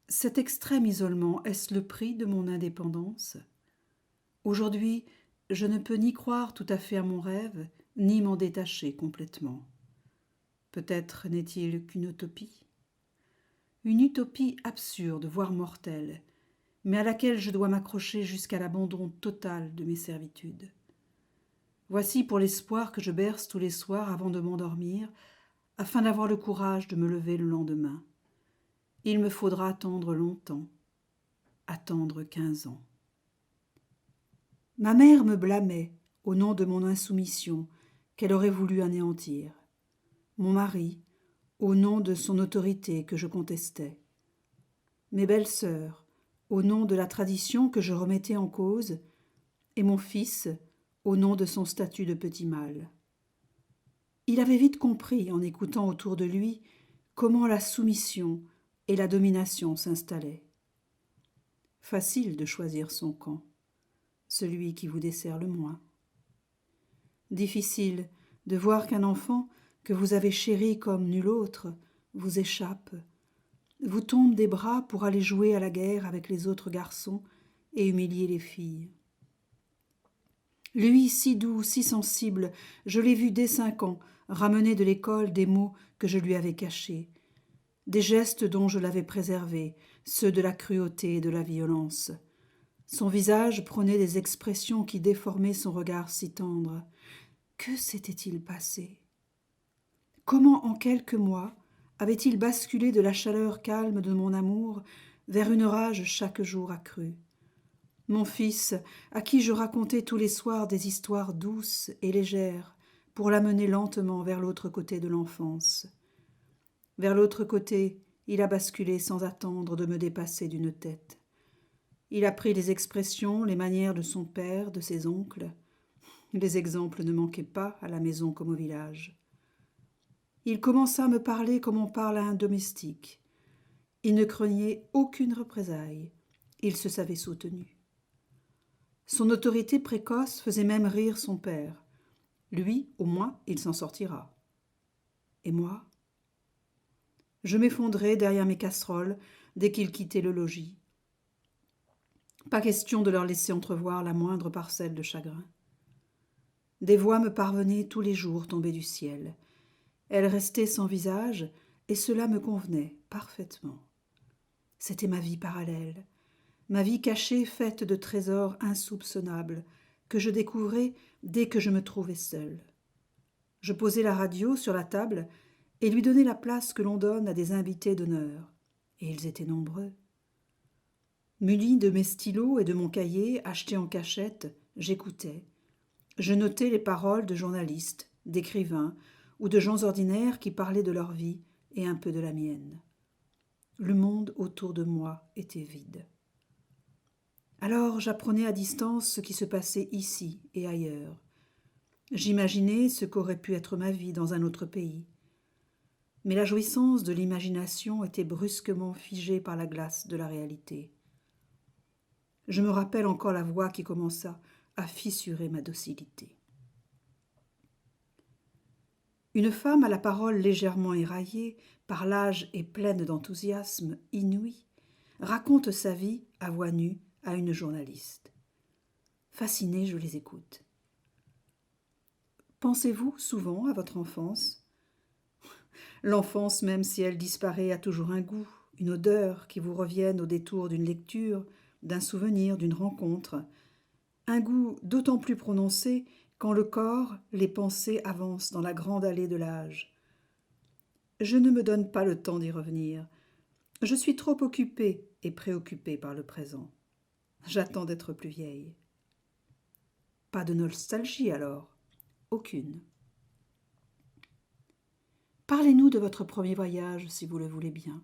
Cet extrême isolement, est-ce le prix de mon indépendance? Aujourd'hui, je ne peux ni croire tout à fait à mon rêve, ni m'en détacher complètement. Peut-être n'est-il qu'une utopie? Une utopie absurde, voire mortelle, mais à laquelle je dois m'accrocher jusqu'à l'abandon total de mes servitudes. Voici pour l'espoir que je berce tous les soirs avant de m'endormir, afin d'avoir le courage de me lever le lendemain. Il me faudra attendre longtemps, attendre 15 ans. Ma mère me blâmait, au nom de mon insoumission, qu'elle aurait voulu anéantir. Mon mari, au nom de son autorité que je contestais. Mes belles-sœurs, au nom de la tradition que je remettais en cause, et mon fils, au nom de son statut de petit mâle. Il avait vite compris, en écoutant autour de lui, comment la soumission et la domination s'installaient. Facile de choisir son camp, celui qui vous dessert le moins. Difficile de voir qu'un enfant que vous avez chéri comme nul autre vous échappe, vous tombe des bras pour aller jouer à la guerre avec les autres garçons et humilier les filles. Lui, si doux, si sensible, je l'ai vu dès 5 ans ramener de l'école des mots que je lui avais cachés, des gestes dont je l'avais préservé, ceux de la cruauté et de la violence. Son visage prenait des expressions qui déformaient son regard si tendre. Que s'était-il passé? Comment en quelques mois avait-il basculé de la chaleur calme de mon amour vers une rage chaque jour accrue? Mon fils, à qui je racontais tous les soirs des histoires douces et légères pour l'amener lentement vers l'autre côté de l'enfance. Vers l'autre côté, il a basculé sans attendre de me dépasser d'une tête. Il a pris les expressions, les manières de son père, de ses oncles. Les exemples ne manquaient pas à la maison comme au village. Il commença à me parler comme on parle à un domestique. Il ne craignait aucune représaille. Il se savait soutenu. Son autorité précoce faisait même rire son père. Lui, au moins, il s'en sortira. Et moi? Je m'effondrais derrière mes casseroles dès qu'il quittait le logis. Pas question de leur laisser entrevoir la moindre parcelle de chagrin. Des voix me parvenaient tous les jours tombées du ciel. Elles restaient sans visage, et cela me convenait parfaitement. C'était ma vie parallèle, ma vie cachée faite de trésors insoupçonnables, que je découvrais dès que je me trouvais seule. Je posais la radio sur la table et lui donnais la place que l'on donne à des invités d'honneur, et ils étaient nombreux. Muni de mes stylos et de mon cahier acheté en cachette, j'écoutais. Je notais les paroles de journalistes, d'écrivains ou de gens ordinaires qui parlaient de leur vie et un peu de la mienne. Le monde autour de moi était vide. Alors j'apprenais à distance ce qui se passait ici et ailleurs. J'imaginais ce qu'aurait pu être ma vie dans un autre pays. Mais la jouissance de l'imagination était brusquement figée par la glace de la réalité. Je me rappelle encore la voix qui commença à fissurer ma docilité. Une femme à la parole légèrement éraillée, par l'âge et pleine d'enthousiasme inouï, raconte sa vie à voix nue à une journaliste. Fascinée, je les écoute. Pensez-vous souvent à votre enfance? L'enfance, même si elle disparaît, a toujours un goût, une odeur qui vous reviennent au détour d'une lecture, d'un souvenir, d'une rencontre. Un goût d'autant plus prononcé quand le corps, les pensées avancent dans la grande allée de l'âge. Je ne me donne pas le temps d'y revenir. Je suis trop occupée et préoccupée par le présent. J'attends d'être plus vieille. Pas de nostalgie alors? Aucune. Parlez-nous de votre premier voyage, si vous le voulez bien.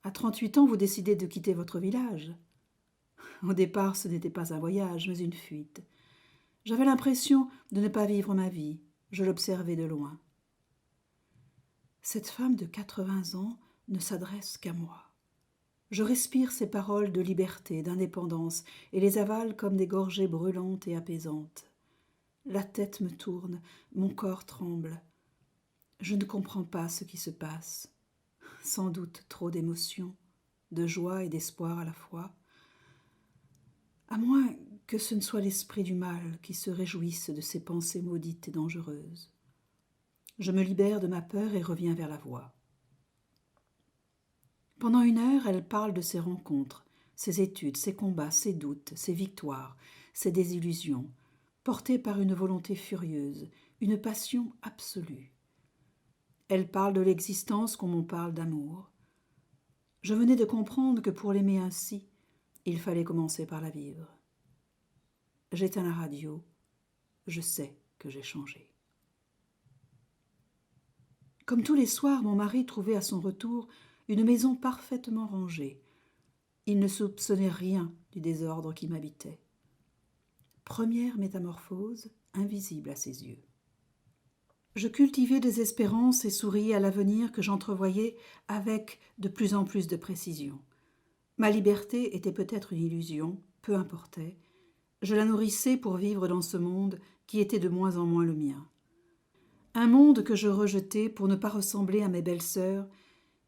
À 38 ans, vous décidez de quitter votre village. Au départ, ce n'était pas un voyage, mais une fuite. J'avais l'impression de ne pas vivre ma vie. Je l'observais de loin. Cette femme de 80 ans ne s'adresse qu'à moi. Je respire ses paroles de liberté, d'indépendance, et les avale comme des gorgées brûlantes et apaisantes. La tête me tourne, mon corps tremble. Je ne comprends pas ce qui se passe. sans doute trop d'émotions, de joie et d'espoir à la fois, à moins que ce ne soit l'esprit du mal qui se réjouisse de ces pensées maudites et dangereuses. Je me libère de ma peur et reviens vers la voix. Pendant 1 heure, elle parle de ses rencontres, ses études, ses combats, ses doutes, ses victoires, ses désillusions, portées par une volonté furieuse, une passion absolue. Elle parle de l'existence comme on parle d'amour. Je venais de comprendre que pour l'aimer ainsi, il fallait commencer par la vivre. J'éteins la radio, je sais que j'ai changé. Comme tous les soirs, mon mari trouvait à son retour une maison parfaitement rangée. Il ne soupçonnait rien du désordre qui m'habitait. Première métamorphose invisible à ses yeux. Je cultivais des espérances et souriais à l'avenir que j'entrevoyais avec de plus en plus de précision. Ma liberté était peut-être une illusion, peu importait. Je la nourrissais pour vivre dans ce monde qui était de moins en moins le mien. Un monde que je rejetais pour ne pas ressembler à mes belles-sœurs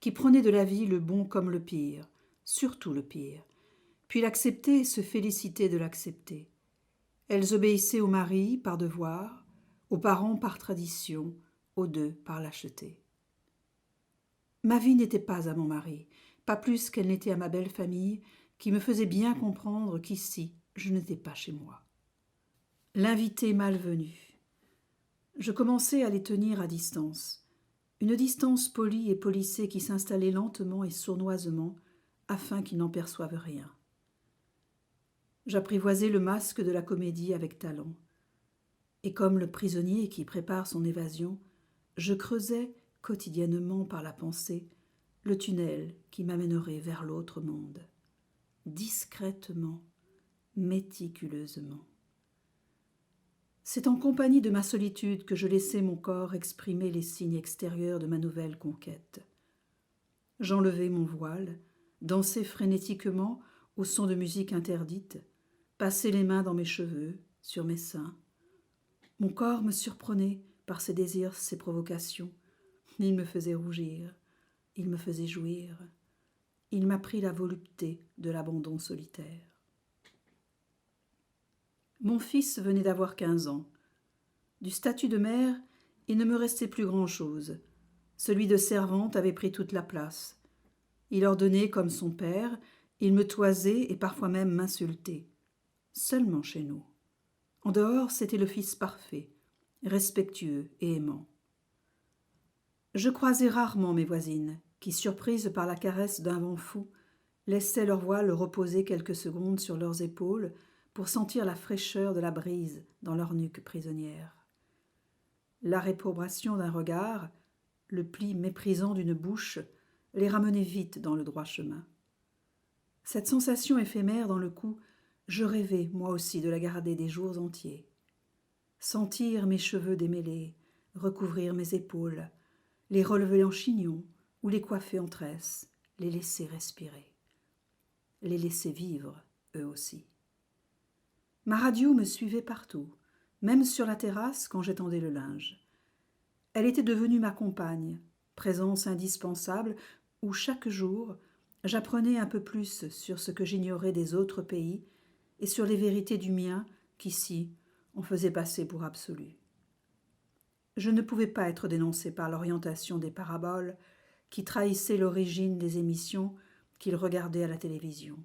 qui prenaient de la vie le bon comme le pire, surtout le pire, puis l'accepter et se féliciter de l'accepter. Elles obéissaient au mari par devoir, aux parents par tradition, aux deux par lâcheté. Ma vie n'était pas à mon mari, pas plus qu'elle n'était à ma belle famille, qui me faisait bien comprendre qu'ici, je n'étais pas chez moi. L'invité malvenu. Je commençais à les tenir à distance, une distance polie et polissée qui s'installait lentement et sournoisement afin qu'ils n'en perçoivent rien. J'apprivoisais le masque de la comédie avec talent. Et comme le prisonnier qui prépare son évasion, je creusais quotidiennement par la pensée le tunnel qui m'amènerait vers l'autre monde, discrètement, méticuleusement. C'est en compagnie de ma solitude que je laissais mon corps exprimer les signes extérieurs de ma nouvelle conquête. J'enlevai mon voile, dansai frénétiquement au son de musique interdite, passai les mains dans mes cheveux, sur mes seins. Mon corps me surprenait par ses désirs, ses provocations. Il me faisait rougir, il me faisait jouir. Il m'apprit la volupté de l'abandon solitaire. Mon fils venait d'avoir 15 ans. Du statut de mère, il ne me restait plus grand-chose. Celui de servante avait pris toute la place. Il ordonnait comme son père, il me toisait et parfois même m'insultait. Seulement chez nous. En dehors, c'était le fils parfait, respectueux et aimant. Je croisais rarement mes voisines, qui, surprises par la caresse d'un vent fou, laissaient leur voile reposer quelques secondes sur leurs épaules pour sentir la fraîcheur de la brise dans leur nuque prisonnière. La réprobation d'un regard, le pli méprisant d'une bouche, les ramenait vite dans le droit chemin. Cette sensation éphémère dans le cou, je rêvais, moi aussi, de la garder des jours entiers. Sentir mes cheveux démêlés, recouvrir mes épaules, les relever en chignon ou les coiffer en tresse, les laisser respirer. Les laisser vivre, eux aussi. Ma radio me suivait partout, même sur la terrasse quand j'étendais le linge. Elle était devenue ma compagne, présence indispensable où chaque jour j'apprenais un peu plus sur ce que j'ignorais des autres pays et sur les vérités du mien qu'ici on faisait passer pour absolues. Je ne pouvais pas être dénoncé par l'orientation des paraboles qui trahissaient l'origine des émissions qu'il regardait à la télévision.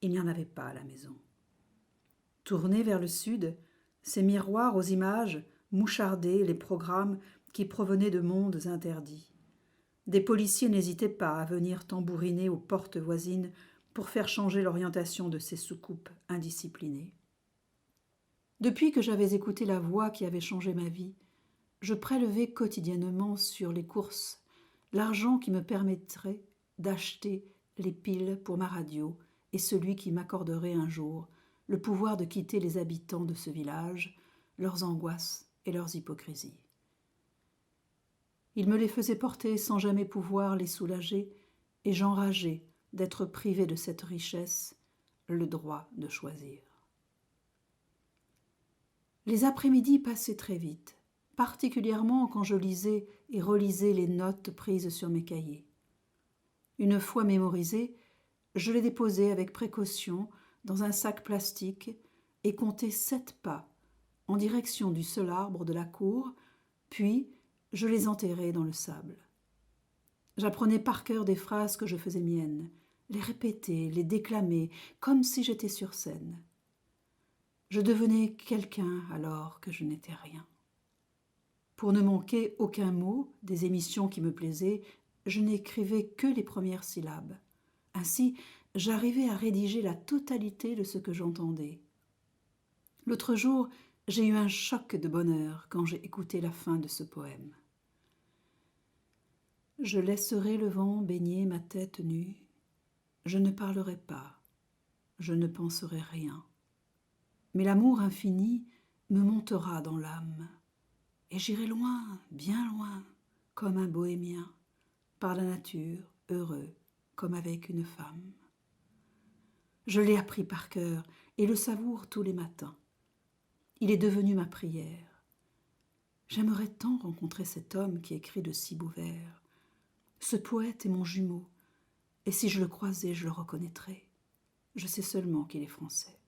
Il n'y en avait pas à la maison. Tournés vers le sud, ces miroirs aux images mouchardaient les programmes qui provenaient de mondes interdits. Des policiers n'hésitaient pas à venir tambouriner aux portes voisines pour faire changer l'orientation de ces soucoupes indisciplinées. Depuis que j'avais écouté la voix qui avait changé ma vie, je prélevais quotidiennement sur les courses l'argent qui me permettrait d'acheter les piles pour ma radio et celui qui m'accorderait un jour le pouvoir de quitter les habitants de ce village, leurs angoisses et leurs hypocrisies. Il me les faisait porter sans jamais pouvoir les soulager, et j'enrageais d'être privé de cette richesse, le droit de choisir. Les après-midi passaient très vite, particulièrement quand je lisais et relisais les notes prises sur mes cahiers. Une fois mémorisé, je l'ai déposé avec précaution dans un sac plastique et compté 7 pas en direction du seul arbre de la cour, puis je les enterrai dans le sable. J'apprenais par cœur des phrases que je faisais miennes, les répéter, les déclamer, comme si j'étais sur scène. Je devenais quelqu'un alors que je n'étais rien. Pour ne manquer aucun mot des émissions qui me plaisaient, je n'écrivais que les premières syllabes. Ainsi, j'arrivais à rédiger la totalité de ce que j'entendais. L'autre jour, j'ai eu un choc de bonheur quand j'ai écouté la fin de ce poème. Je laisserai le vent baigner ma tête nue, je ne parlerai pas, je ne penserai rien. Mais l'amour infini me montera dans l'âme, et j'irai loin, bien loin, comme un bohémien, par la nature, heureux, comme avec une femme. Je l'ai appris par cœur et le savoure tous les matins. Il est devenu ma prière. J'aimerais tant rencontrer cet homme qui écrit de si beaux vers. Ce poète est mon jumeau, et si je le croisais, je le reconnaîtrais. Je sais seulement qu'il est français.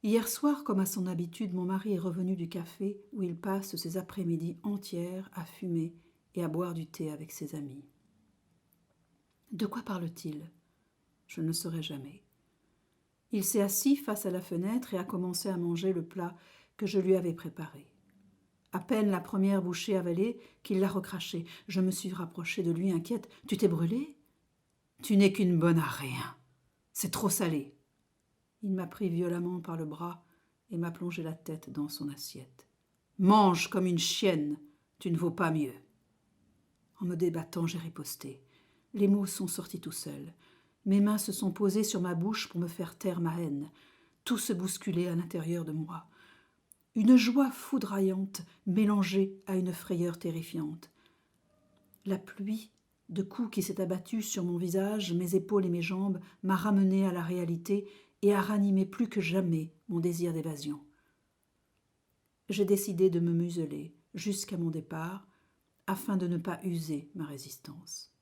Hier soir, comme à son habitude, mon mari est revenu du café où il passe ses après-midi entières à fumer et à boire du thé avec ses amis. De quoi parle-t-il ? Je ne le saurai jamais. Il s'est assis face à la fenêtre et a commencé à manger le plat que je lui avais préparé. À peine la première bouchée avalée qu'il l'a recraché. Je me suis rapprochée de lui, inquiète. « Tu t'es brûlée ? Tu n'es qu'une bonne à rien. C'est trop salé. » Il m'a pris violemment par le bras et m'a plongé la tête dans son assiette. « Mange comme une chienne, tu ne vaux pas mieux. » En me débattant, j'ai riposté. Les mots sont sortis tout seuls. Mes mains se sont posées sur ma bouche pour me faire taire ma haine. Tout se bousculait à l'intérieur de moi. Une joie foudroyante mélangée à une frayeur terrifiante. La pluie de coups qui s'est abattue sur mon visage, mes épaules et mes jambes m'a ramené à la réalité et a ranimé plus que jamais mon désir d'évasion. J'ai décidé de me museler jusqu'à mon départ afin de ne pas user ma résistance.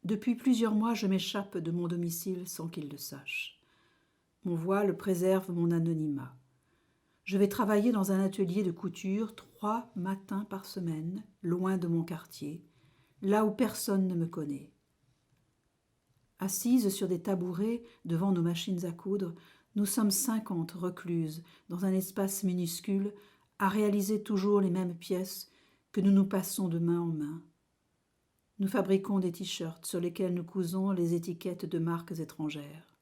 Depuis plusieurs mois, je m'échappe de mon domicile sans qu'il le sache. Mon voile préserve mon anonymat. Je vais travailler dans un atelier de couture 3 matins par semaine, loin de mon quartier, là où personne ne me connaît. Assises sur des tabourets devant nos machines à coudre, nous sommes 50 recluses dans un espace minuscule à réaliser toujours les mêmes pièces que nous nous passons de main en main. Nous fabriquons des t-shirts sur lesquels nous cousons les étiquettes de marques étrangères.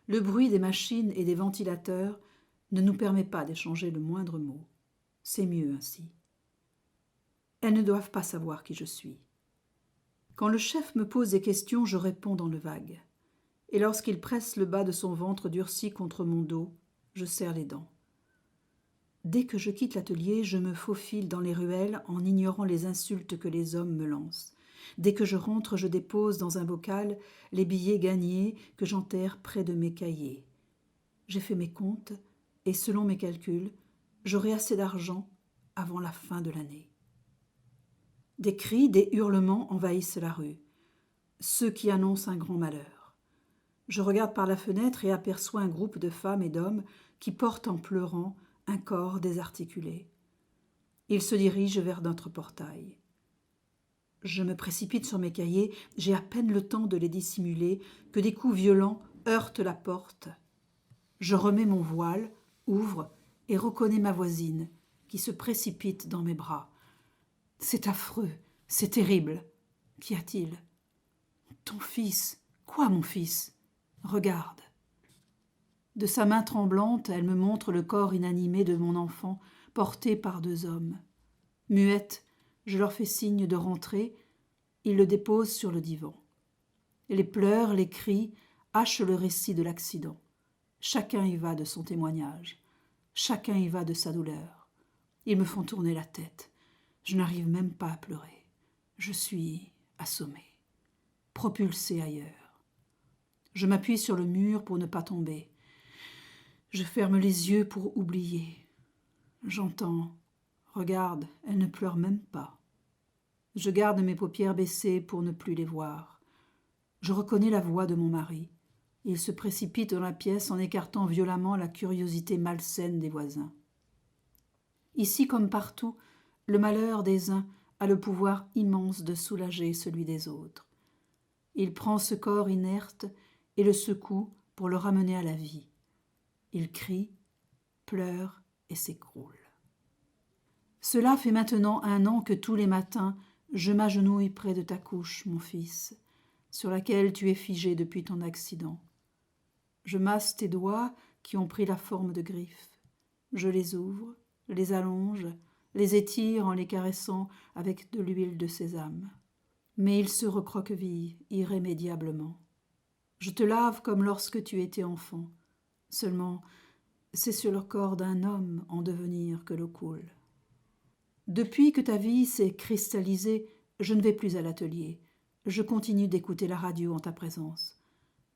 Le bruit des machines et des ventilateurs ne nous permet pas d'échanger le moindre mot. C'est mieux ainsi. Elles ne doivent pas savoir qui je suis. Quand le chef me pose des questions, je réponds dans le vague. Et lorsqu'il presse le bas de son ventre durci contre mon dos, je serre les dents. Dès que je quitte l'atelier, je me faufile dans les ruelles en ignorant les insultes que les hommes me lancent. Dès que je rentre, je dépose dans un bocal les billets gagnés que j'enterre près de mes cahiers. J'ai fait mes comptes et, selon mes calculs, j'aurai assez d'argent avant la fin de l'année. Des cris, des hurlements envahissent la rue, ceux qui annoncent un grand malheur. Je regarde par la fenêtre et aperçois un groupe de femmes et d'hommes qui portent en pleurant un corps désarticulé. Ils se dirigent vers notre portail. Je me précipite sur mes cahiers, j'ai à peine le temps de les dissimuler que des coups violents heurtent la porte. Je remets mon voile, ouvre et reconnais ma voisine qui se précipite dans mes bras. « C'est affreux, c'est terrible. Qu'y a-t-il ? » ?»« Ton fils. Quoi, mon fils ? Regarde. » De sa main tremblante, elle me montre le corps inanimé de mon enfant, porté par 2 hommes. Muette, je leur fais signe de rentrer. Ils le déposent sur le divan. Les pleurs, les cris hachent le récit de l'accident. Chacun y va de son témoignage. Chacun y va de sa douleur. Ils me font tourner la tête. Je n'arrive même pas à pleurer. Je suis assommée, propulsée ailleurs. Je m'appuie sur le mur pour ne pas tomber. Je ferme les yeux pour oublier. J'entends. Regarde, elle ne pleure même pas. Je garde mes paupières baissées pour ne plus les voir. Je reconnais la voix de mon mari. Il se précipite dans la pièce en écartant violemment la curiosité malsaine des voisins. Ici comme partout, le malheur des uns a le pouvoir immense de soulager celui des autres. Il prend ce corps inerte et le secoue pour le ramener à la vie. Il crie, pleure et s'écroule. Cela fait maintenant 1 an que tous les matins, je m'agenouille près de ta couche, mon fils, sur laquelle tu es figé depuis ton accident. Je masse tes doigts qui ont pris la forme de griffes. Je les ouvre, les allonge, les étire en les caressant avec de l'huile de sésame. Mais ils se recroquevillent irrémédiablement. Je te lave comme lorsque tu étais enfant. Seulement, c'est sur le corps d'un homme en devenir que l'eau coule. Depuis que ta vie s'est cristallisée, je ne vais plus à l'atelier. Je continue d'écouter la radio en ta présence.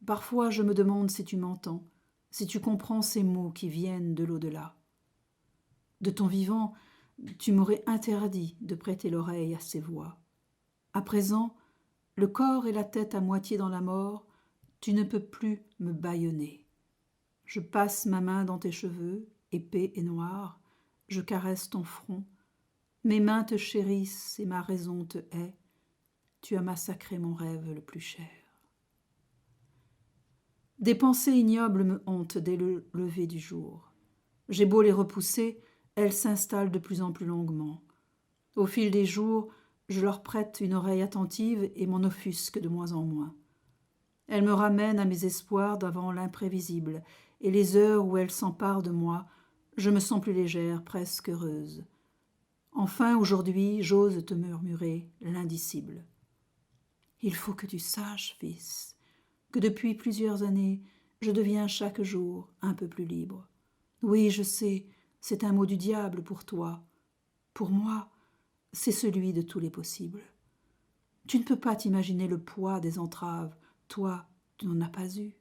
Parfois, je me demande si tu m'entends, si tu comprends ces mots qui viennent de l'au-delà. De ton vivant, tu m'aurais interdit de prêter l'oreille à ces voix. À présent, le corps et la tête à moitié dans la mort, tu ne peux plus me bâillonner. Je passe ma main dans tes cheveux, épais et noirs, je caresse ton front. Mes mains te chérissent et ma raison te hait. Tu as massacré mon rêve le plus cher. Des pensées ignobles me hantent dès le lever du jour. J'ai beau les repousser, elles s'installent de plus en plus longuement. Au fil des jours, je leur prête une oreille attentive et m'en offusque de moins en moins. Elles me ramènent à mes espoirs d'avant l'imprévisible, et les heures où elles s'emparent de moi, je me sens plus légère, presque heureuse. Enfin, aujourd'hui, j'ose te murmurer l'indicible. Il faut que tu saches, fils, que depuis plusieurs années, je deviens chaque jour un peu plus libre. Oui, je sais, c'est un mot du diable pour toi. Pour moi, c'est celui de tous les possibles. Tu ne peux pas t'imaginer le poids des entraves, toi, tu n'en as pas eu.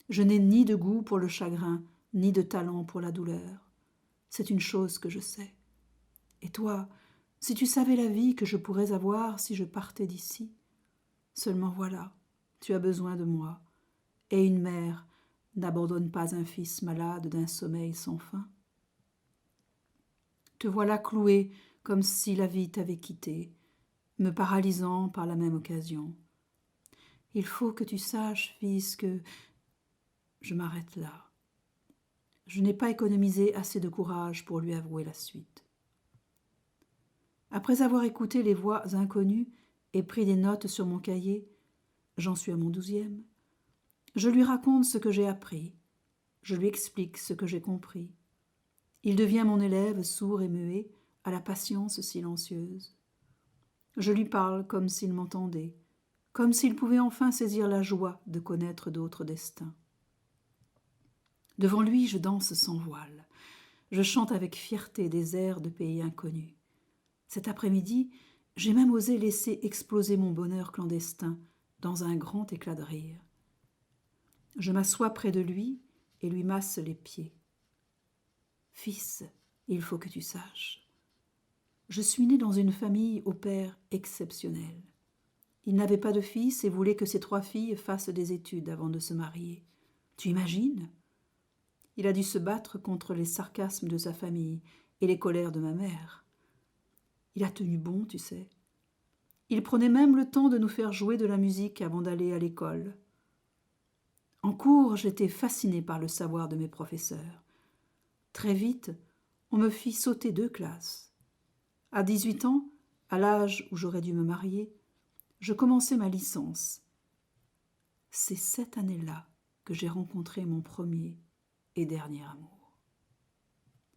Je n'ai ni de goût pour le chagrin, ni de talent pour la douleur. C'est une chose que je sais. Et toi, si tu savais la vie que je pourrais avoir si je partais d'ici, seulement voilà, tu as besoin de moi, et une mère n'abandonne pas un fils malade d'un sommeil sans fin. Te voilà cloué comme si la vie t'avait quitté, me paralysant par la même occasion. Il faut que tu saches, fils, que... Je m'arrête là. Je n'ai pas économisé assez de courage pour lui avouer la suite. Après avoir écouté les voix inconnues et pris des notes sur mon cahier, j'en suis à mon 12e, je lui raconte ce que j'ai appris, je lui explique ce que j'ai compris. Il devient mon élève sourd et muet, à la patience silencieuse. Je lui parle comme s'il m'entendait, comme s'il pouvait enfin saisir la joie de connaître d'autres destins. Devant lui, je danse sans voile. Je chante avec fierté des airs de pays inconnus. Cet après-midi, j'ai même osé laisser exploser mon bonheur clandestin dans un grand éclat de rire. Je m'assois près de lui et lui masse les pieds. Fils, il faut que tu saches. Je suis né dans une famille au père exceptionnel. Il n'avait pas de fils et voulait que ses 3 filles fassent des études avant de se marier. Tu imagines ? Il a dû se battre contre les sarcasmes de sa famille et les colères de ma mère. Il a tenu bon, tu sais. Il prenait même le temps de nous faire jouer de la musique avant d'aller à l'école. En cours, j'étais fascinée par le savoir de mes professeurs. Très vite, on me fit sauter 2 classes. À 18 ans, à l'âge où j'aurais dû me marier, je commençais ma licence. C'est cette année-là que j'ai rencontré mon premier et dernier amour.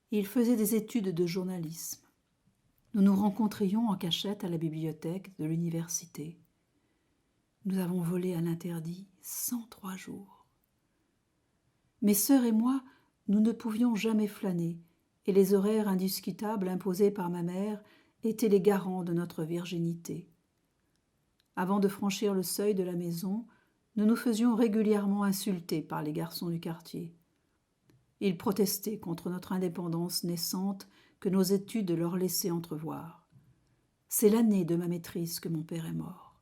Il faisait des études de journalisme. Nous nous rencontrions en cachette à la bibliothèque de l'université. Nous avons volé à l'interdit 103 jours. Mes sœurs et moi, nous ne pouvions jamais flâner, et les horaires indiscutables imposés par ma mère étaient les garants de notre virginité. Avant de franchir le seuil de la maison, nous nous faisions régulièrement insulter par les garçons du quartier. Ils protestaient contre notre indépendance naissante que nos études leur laissaient entrevoir. C'est l'année de ma maîtrise que mon père est mort.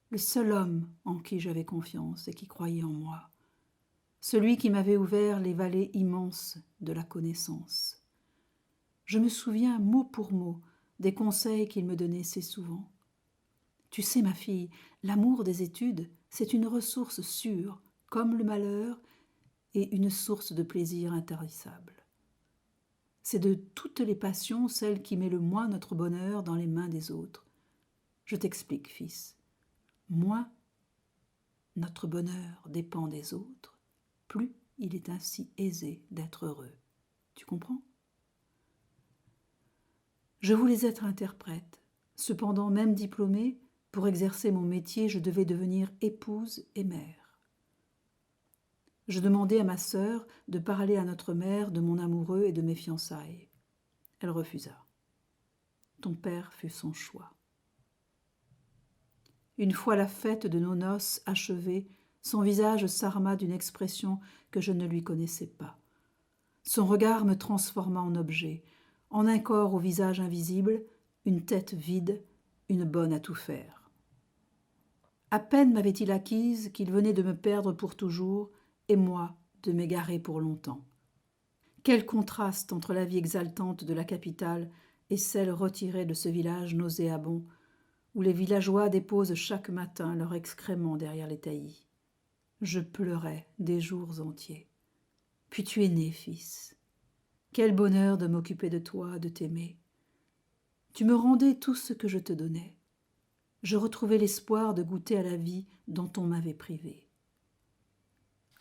Le seul homme en qui j'avais confiance et qui croyait en moi. Celui qui m'avait ouvert les vallées immenses de la connaissance. Je me souviens mot pour mot des conseils qu'il me donnait si souvent. Tu sais, ma fille, l'amour des études, c'est une ressource sûre, comme le malheur, et une source de plaisir intarissable. C'est de toutes les passions celle qui met le moins notre bonheur dans les mains des autres. Je t'explique, fils. Moins notre bonheur dépend des autres, plus il est ainsi aisé d'être heureux. Tu comprends ? Je voulais être interprète. Cependant, même diplômée, pour exercer mon métier, je devais devenir épouse et mère. Je demandai à ma sœur de parler à notre mère de mon amoureux et de mes fiançailles. Elle refusa. Ton père fut son choix. Une fois la fête de nos noces achevée, son visage s'arma d'une expression que je ne lui connaissais pas. Son regard me transforma en objet, en un corps au visage invisible, une tête vide, une bonne à tout faire. À peine m'avait-il acquise qu'il venait de me perdre pour toujours, et moi de m'égarer pour longtemps. Quel contraste entre la vie exaltante de la capitale et celle retirée de ce village nauséabond, où les villageois déposent chaque matin leurs excréments derrière les taillis. Je pleurais des jours entiers. Puis tu es né, fils. Quel bonheur de m'occuper de toi, de t'aimer. Tu me rendais tout ce que je te donnais. Je retrouvais l'espoir de goûter à la vie dont on m'avait privé.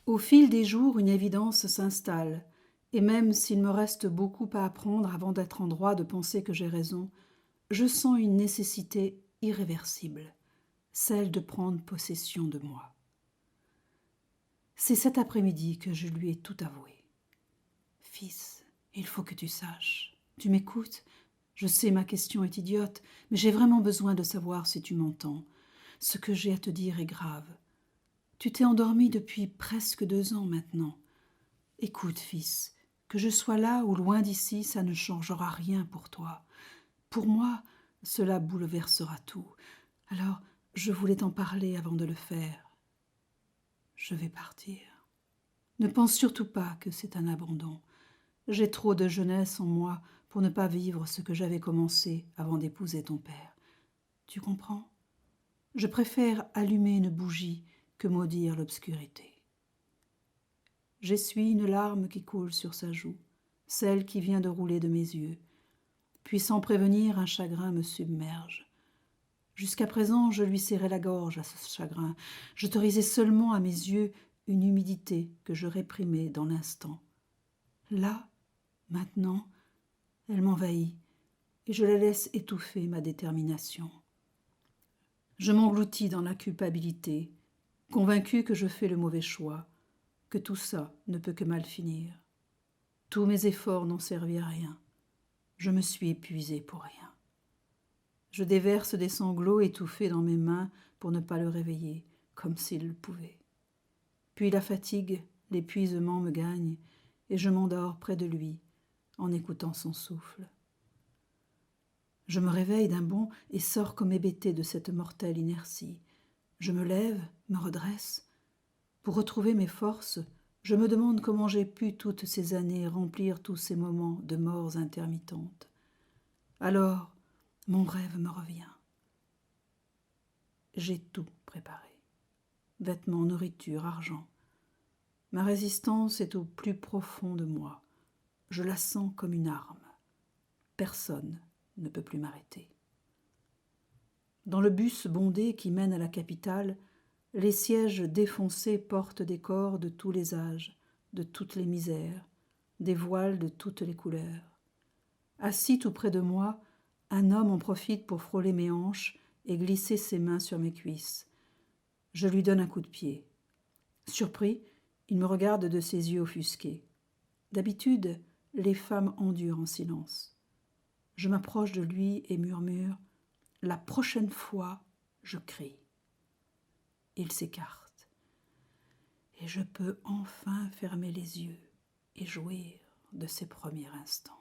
Au fil des jours, une évidence s'installe, et même s'il me reste beaucoup à apprendre avant d'être en droit de penser que j'ai raison, je sens une nécessité irréversible, celle de prendre possession de moi. C'est cet après-midi que je lui ai tout avoué. Fils, il faut que tu saches. Tu m'écoutes ? Je sais, ma question est idiote, mais j'ai vraiment besoin de savoir si tu m'entends. Ce que j'ai à te dire est grave. Tu t'es endormi depuis presque 2 ans maintenant. Écoute, fils, que je sois là ou loin d'ici, ça ne changera rien pour toi. Pour moi, cela bouleversera tout. Alors, je voulais t'en parler avant de le faire. Je vais partir. Ne pense surtout pas que c'est un abandon. J'ai trop de jeunesse en moi pour ne pas vivre ce que j'avais commencé avant d'épouser ton père. Tu comprends ? Je préfère allumer une bougie que maudire l'obscurité. J'essuie une larme qui coule sur sa joue, celle qui vient de rouler de mes yeux. Puis sans prévenir, un chagrin me submerge. Jusqu'à présent, je lui serrais la gorge à ce chagrin. J'autorisais seulement à mes yeux une humidité que je réprimais dans l'instant. Là, maintenant, elle m'envahit et je la laisse étouffer ma détermination. Je m'engloutis dans la culpabilité, convaincu que je fais le mauvais choix, que tout ça ne peut que mal finir. Tous mes efforts n'ont servi à rien. Je me suis épuisé pour rien. Je déverse des sanglots étouffés dans mes mains pour ne pas le réveiller, comme s'il le pouvait. Puis la fatigue, l'épuisement me gagnent et je m'endors près de lui, en écoutant son souffle. Je me réveille d'un bond et sors comme hébété de cette mortelle inertie. Je me lève, me redresse. Pour retrouver mes forces, je me demande comment j'ai pu toutes ces années remplir tous ces moments de morts intermittentes. Alors, mon rêve me revient. J'ai tout préparé. Vêtements, nourriture, argent. Ma résistance est au plus profond de moi. Je la sens comme une arme. Personne ne peut plus m'arrêter. Dans le bus bondé qui mène à la capitale, les sièges défoncés portent des corps de tous les âges, de toutes les misères, des voiles de toutes les couleurs. Assis tout près de moi, un homme en profite pour frôler mes hanches et glisser ses mains sur mes cuisses. Je lui donne un coup de pied. Surpris, il me regarde de ses yeux offusqués. D'habitude, les femmes endurent en silence. Je m'approche de lui et murmure « La prochaine fois, je crie ». Il s'écarte. Et je peux enfin fermer les yeux et jouir de ces premiers instants.